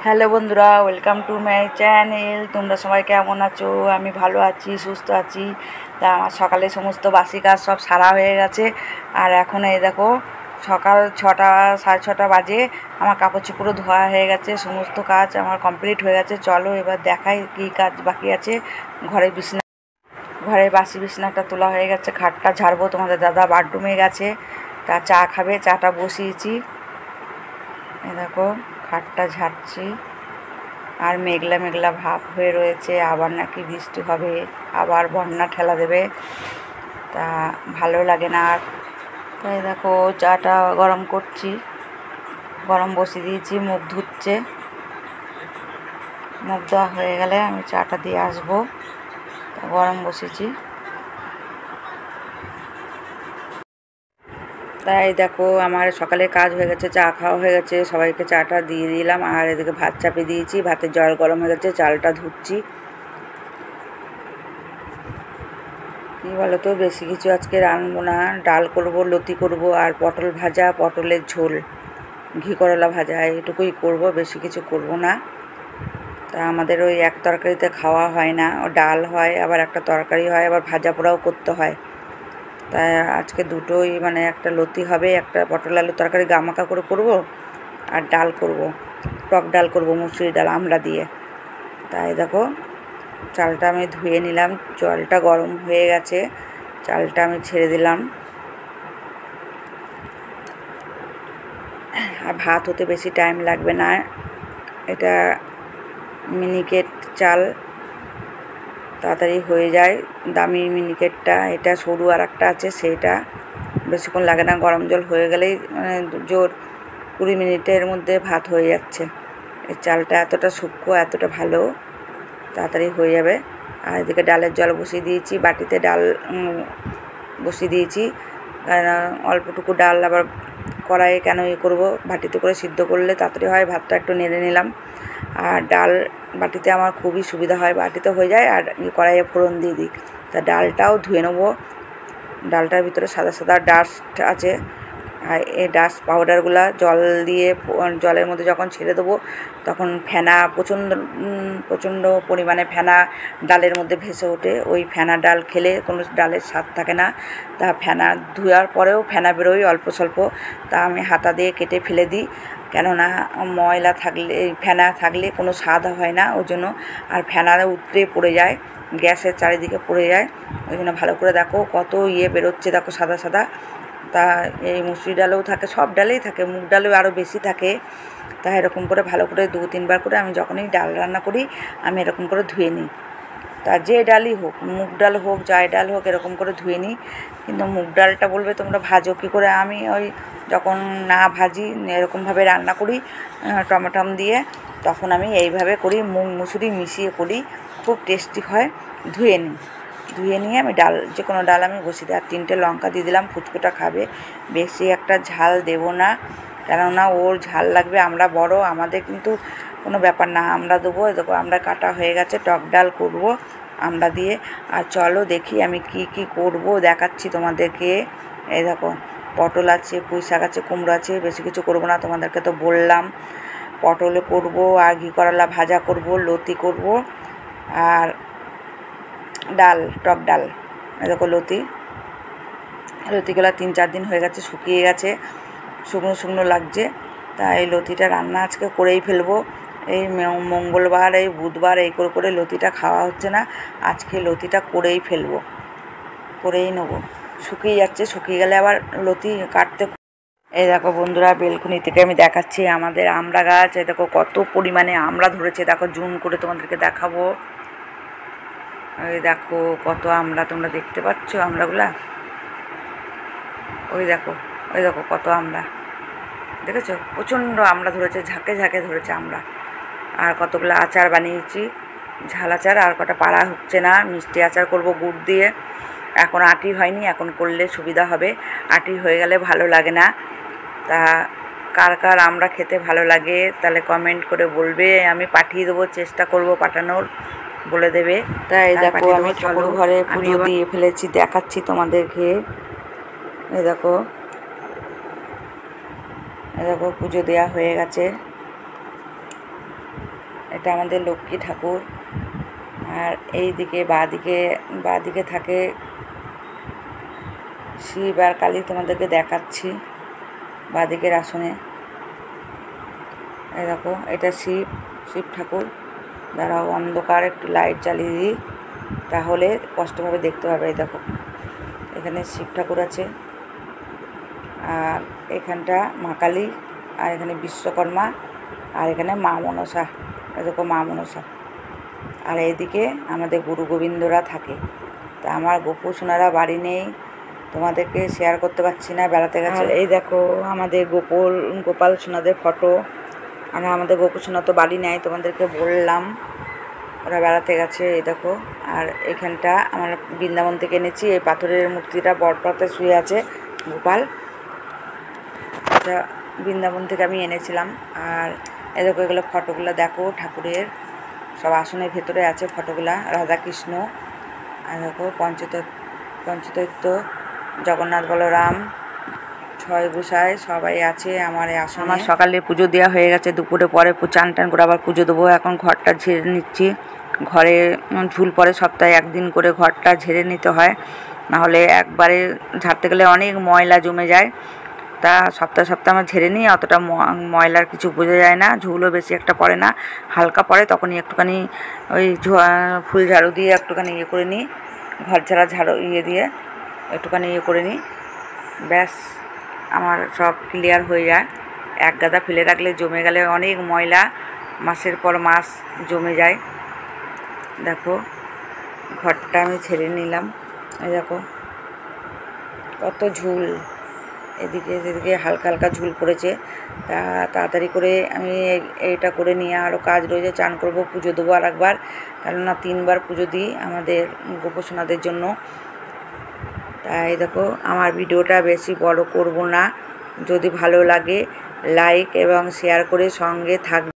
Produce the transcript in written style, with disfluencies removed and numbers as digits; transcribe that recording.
Hello বন্ধুরা, welcome to my channel. তোমরা সবাই কেমন আছো? আমি ভালো আছি, সুস্থ আছি। তা আমার সকালে সমস্ত বাসি কাজ সব সারা হয়ে গেছে। আর এখন এই দেখো সকাল 6টা 6:30 বাজে। আমার কাপড় চোপড়ও ধোয়া হয়ে গেছে, সমস্ত কাজ আমার কমপ্লিট হয়ে গেছে। চলো এবার দেখাই কী কাজ বাকি আছে। ঘরের বাসি বিছনাটা তোলা হয়ে গেছে, খাটটা ঝাড়বো। তোমাদের দাদা বাথরুমে গেছে, তা চা খাবে, চাটা বসিয়েছি। এ দেখো খাটটা ঝাড়ছি। আর মেঘলা মেঘলা ভাব হয়ে রয়েছে, আবার নাকি বৃষ্টি হবে, আবার বন্যা ঠেলা দেবে, তা ভালো লাগে না। আর তাই দেখো চাটা গরম করছি, গরম বসিয়ে দিয়েছি। মুখ ধুচ্ছে, মুখ দেওয়া হয়ে গেলে আমি চাটা দিয়ে আসবো। তা গরম বসেছি। তাই দেখো আমার সকালে কাজ হয়ে গেছে, চা খাওয়া হয়ে গেছে, সবাইকে চাটা দিয়ে দিলাম। আর এদিকে ভাত চাপিয়ে দিয়েছি, ভাতের জল গরম হয়ে গেছে, চালটা ধুচ্ছি। কী বলো তো, বেশি কিছু আজকে রানবো না। ডাল করব, লতি করব, আর পটল ভাজা, পটলের ঝোল, ঘি করলা ভাজা, এইটুকুই করব, বেশি কিছু করব না। তা আমাদের ওই এক তরকারিতে খাওয়া হয় না, ও ডাল হয়, আবার একটা তরকারি হয়, আবার ভাজা পোড়াও করতে হয়। তাই আজকে দুটোই, মানে একটা লতি হবে, একটা পটল আলু তরকারি গামাকা করে করব, আর ডাল করব, টক ডাল করব, মুসুরি ডাল আমড়া দিয়ে। তাই দেখো চালটা আমি ধুয়ে নিলাম, জলটা গরম হয়ে গেছে, চালটা আমি ছেড়ে দিলাম। আর ভাত হতে বেশি টাইম লাগবে না, এটা মিনিকেট চাল, তাড়াতাড়ি হয়ে যায়। দামি মিনিকেটটা, এটা সরু আর একটা আছে, সেইটা বেশিক্ষণ লাগে না। গরম জল হয়ে গেলেই মানে জোর 20 মিনিটের মধ্যে ভাত হয়ে যাচ্ছে। এই চালটা এতটা সূক্ষ্ম, এতটা ভালো, তাড়াতাড়ি হয়ে যাবে। আর এদিকে ডালের জল বসিয়ে দিয়েছি, বাটিতে ডাল বসিয়ে দিয়েছি, কারণ অল্পটুকু ডাল আবার কড়াইয়ে কেন করব, বাটিতে করে সিদ্ধ করলে তাড়াতাড়ি হয়। ভাতটা একটু নেড়ে নিলাম। আর ডাল বাটিতে আমার খুবই সুবিধা হয়, বাটিতে হয়ে যায়, আর কড়াইয়ে ফোড়ন দিয়ে দিই। তা ডালটাও ধুয়ে নেবো। ডালটার ভিতরে সাদা সাদা ডাস্ট আছে, আর এই ডাস্ট পাউডারগুলো জল দিয়ে, জলের মধ্যে যখন ছেড়ে দেবো তখন ফেনা, প্রচণ্ড পরিমাণে ফেনা ডালের মধ্যে ভেসে ওঠে। ওই ফেনা ডাল খেলে কোনো ডালের স্বাদ থাকে না। তা ফেনা ধোয়ার পরেও ফেনা বেরোয় অল্প স্বল্প, তা আমি হাতা দিয়ে কেটে ফেলে দিই, কেননা ময়লা থাকলে, ফেনা থাকলে কোনো স্বাদ হয় না, ওই জন্য। আর ফেনারা উতরে পড়ে যায়, গ্যাসের চারিদিকে পড়ে যায়, ওই জন্য। ভালো করে দেখো কত বেরোচ্ছে, দেখো সাদা সাদা। তা এই মুসুরি ডালেও থাকে, সব ডালেই থাকে, মুগ ডালেও আরও বেশি থাকে। তা এরকম করে ভালো করে 2-3 বার করে আমি যখনই ডাল রান্না করি আমি এরকম করে ধুয়ে নিই। তা যে ডালই হোক, মুগ ডাল হোক, যাই ডাল হোক, এরকম করে ধুয়ে নিই। কিন্তু মুগ ডালটা বলবে তোমরা ভাজো কী করে, আমি ওই যখন না ভাজি এরকমভাবে রান্না করি টমেটম দিয়ে, তখন আমি এইভাবে করি, মুগ মুসুরি মিশিয়ে করি, খুব টেস্টি হয়। ধুয়ে নিয়ে আমি ডাল, যে কোনো ডাল আমি বসিয়ে দিই। আর 3টে লঙ্কা দিয়ে দিলাম, ফুচকুটা খাবে, বেশি একটা ঝাল দেব না, কেননা ওর ঝাল লাগবে। আমরা বড়, আমাদের কিন্তু কোনো ব্যাপার না, আমরা দেবো। দেখো আমরা কাটা হয়ে গেছে, টক ডাল করব আমরা দিয়ে। আর চলো দেখি আমি কি কি করব, দেখাচ্ছি তোমাদেরকে। এই দেখো পটল আছে, পুঁই শাক আছে, কুমড়ো আছে, বেশি কিছু করব না, তোমাদেরকে তো বললাম। পটলে করব, আর ঘি করলা ভাজা করব, লতি করব, আর ডাল, টক ডাল। এই দেখো লতিগুলো 3-4 দিন হয়ে গেছে, শুকিয়ে গেছে, শুকনো শুকনো লাগছে। তাই এই লতিটা রান্না আজকে করেই ফেলবো। এই মঙ্গলবার, এই বুধবার এই করে করে লতিটা খাওয়া হচ্ছে না, আজকে লতিটা করেই ফেলবো, করেই নেবো। শুকিয়ে যাচ্ছে, শুকিয়ে গেলে আবার লতি কাটতে। এই দেখো বন্ধুরা, বেলকুনি থেকে আমি দেখাচ্ছি আমাদের আমড়া গাছ। এই দেখো কত পরিমাণে আমড়া ধরেছে, দেখো জুম করে তোমাদেরকে দেখাবো। ওই দেখো কত আমড়া, তোমরা দেখতে পাচ্ছ আমড়াগুলা? ওই দেখো, ওই দেখো কত আমড়া, দেখেছো? প্রচণ্ড আমড়া ধরেছে, ঝাঁকে ঝাঁকে ধরেছে আমড়া। আর কতগুলো আচার বানিয়েছি, ঝাল আচার। আর কটা পাড়া হচ্ছে না, মিষ্টি আচার করব গুড় দিয়ে। এখন আটি হয়নি, এখন করলে সুবিধা হবে, আটি হয়ে গেলে ভালো লাগে না। তা কার কার আমড়া খেতে ভালো লাগে তাহলে কমেন্ট করে বলবে, আমি পাঠিয়ে দেবো, চেষ্টা করব পাঠানোর, বলে দেবে। তাই দেখো আমি ঠাকুর ঘরে পুজো দিয়ে ফেলেছি, দেখাচ্ছি তোমাদেরকে। এই দেখো, এই দেখো পুজো দেওয়া হয়ে গেছে। এটা আমাদের লক্ষ্মী ঠাকুর। আর এইদিকে বাঁদিকে থাকে শিব আর কালী, তোমাদেরকে দেখাচ্ছি বাঁদিকের আসনে। এই দেখো এটা শিব ঠাকুর। দাঁড়াও অন্ধকার একটু লাইট জ্বালিয়ে দিই, তাহলে স্পষ্টভাবে দেখতে পাবে। এই দেখো এখানে শিব ঠাকুর আছে, আর এখানটা মা কালী, আর এখানে বিশ্বকর্মা, আর এখানে মা মনসা। এই দেখো মা মনসা। আর এইদিকে আমাদের গুরু গোবিন্দরা থাকে। তা আমার গোপু সোনারা বাড়ি নেই, তোমাদেরকে শেয়ার করতে পারছি না, বেড়াতে গেছে। এই দেখো আমাদের গোপাল সোনাদের ফটো। আর আমাদের গোপু সোনা তো বাড়ি নেয়, তোমাদেরকে বললাম, ওরা বেড়াতে গেছে। এই দেখো। আর এখানটা আমার বৃন্দাবন থেকে এনেছি, এই পাথরের মূর্তিটা বটপাতে শুয়ে আছে গোপাল, এটা বৃন্দাবন থেকে আমি এনেছিলাম। আর এই দেখো এগুলো ফটোগুলো দেখো ঠাকুরের, সব আসনের ভেতরে আছে ফটোগুলা, রাধাকৃষ্ণ। আর দেখো পঞ্চতত্ত্ব, জগন্নাথ বলরাম, ছয় গোসাই সবাই আছে আমার এই আসনে। আমার সকালে পুজো দেওয়া হয়ে গেছে, দুপুরে পরে চান টান করে আবার পুজো দেবো। এখন ঘরটা ঝেড়ে নিচ্ছি। ঘরে ঝুল পরে সপ্তাহে একদিন করে ঘরটা ঝেড়ে নিতে হয়, নাহলে একবারে ঝাড়তে গেলে অনেক ময়লা জমে যায়। তা সপ্তাহে আমার ঝেড়ে নিই, অতটা ময়লার কিছু বোঝা যায় না, ঝুলও বেশি একটা পড়ে না, হালকা পড়ে। তখনই একটুখানি ওই ফুল ঝাড়ু দিয়ে একটুখানি ইয়ে করে নিই, ঘর ঝাড়ু দিয়ে একটুখানি ইয়ে করে নিই, ব্যাস আমার সব ক্লিয়ার হয়ে যায়। এক গাদা ফেলে রাখলে জমে গেলে অনেক ময়লা মাসের পর মাস জমে যায়। দেখো ঘরটা আমি ছেড়ে নিলাম। এই দেখো কত ঝুল, এদিকে যেদিকে হালকা হালকা ঝুল পড়েছে। তা তাড়াতাড়ি করে আমি এইটা করে নিয়ে আরও কাজ রয়েছে, চান করবো, পুজো দেবো আর একবার, কেননা 3 বার পুজো দিই আমাদের গোপসোনাদের জন্য। তাই দেখো আমার ভিডিওটা বেশি বড় করব না, যদি ভালো লাগে লাইক এবং শেয়ার করে সঙ্গে থাকবে।